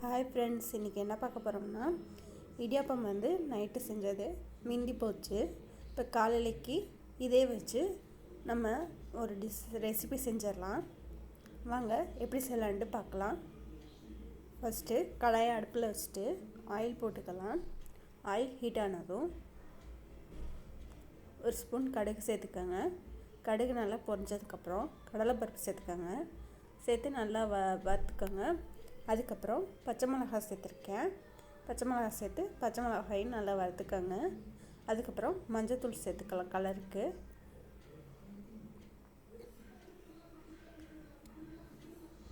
Hi friends, இன்றைக்கி என்ன பார்க்க போகிறோம்னா இடியாப்பம் நைட்டு செஞ்சது மிந்தி போச்சு. இப்போ காலையிலைக்கு இதே வச்சு நம்ம ஒரு ரெசிபி செஞ்சிடலாம். வாங்க எப்படி செய்யலான்ட்டு பார்க்கலாம். ஃபஸ்ட்டு கடாயை அடுப்பில் வச்சுட்டு ஆயில் போட்டுக்கலாம். ஆயில் ஹீட் ஆனதும் ஒரு ஸ்பூன் கடுகு சேர்த்துக்கோங்க. கடுகு நல்லா பொரிஞ்சதுக்கப்புறம் கடலைப்பருப்பு சேர்த்துக்கோங்க. சேர்த்து நல்லா வறுத்துக்கோங்க. அதுக்கப்புறம் பச்சை மிளகாய் சேர்த்துருக்கேன். பச்சை மிளகாய் சேர்த்து பச்சை மிளகாயும் நல்லா வறுத்துக்கோங்க. அதுக்கப்புறம் மஞ்சள்தூள் சேர்த்துக்கலாம் கலருக்கு.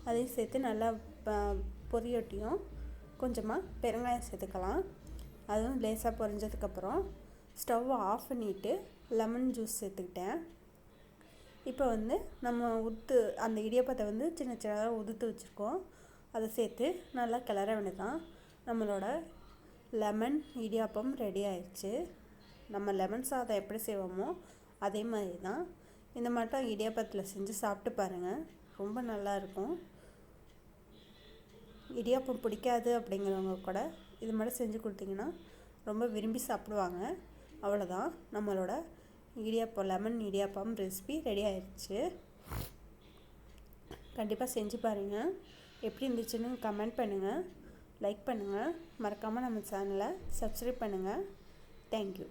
அதையும் சேர்த்து நல்லா பொரியொட்டியும் கொஞ்சமாக பெருங்காயம் சேர்த்துக்கலாம். அதுவும் லேசாக பொரிஞ்சதுக்கப்புறம் ஸ்டவ் ஆஃப் பண்ணிவிட்டு லெமன் ஜூஸ் சேர்த்துக்கிட்டேன். இப்போ நம்ம அந்த இடியாப்பத்தை சின்ன சின்னதாக உதுத்து வச்சுருக்கோம். அதை சேர்த்து நல்லா கிளற வேண்டியதான். நம்மளோட லெமன் இடியாப்பம் ரெடி ஆயிடுச்சு. நம்ம லெமன் சாதம் எப்படி செய்வோமோ அதே மாதிரி தான் இந்த மட்டும் இடியாப்பத்தில் செஞ்சு சாப்பிட்டு பாருங்கள், ரொம்ப நல்லாயிருக்கும். இடியாப்பம் பிடிக்காது அப்படிங்கிறவங்க கூட இது மாதிரி செஞ்சு கொடுத்தீங்கன்னா ரொம்ப விரும்பி சாப்பிடுவாங்க. அவ்வளோதான், நம்மளோட idiyappam lemon idiyappam recipe ready ஆயிடுச்சு. கண்டிப்பாக செஞ்சு பாருங்கள். எப்படி இருந்துச்சுன்னு கமெண்ட் பண்ணுங்கள், லைக் பண்ணுங்கள், மறக்காமல் நம்ம சேனலை சப்ஸ்கிரைப் பண்ணுங்கள். தேங்க்யூ.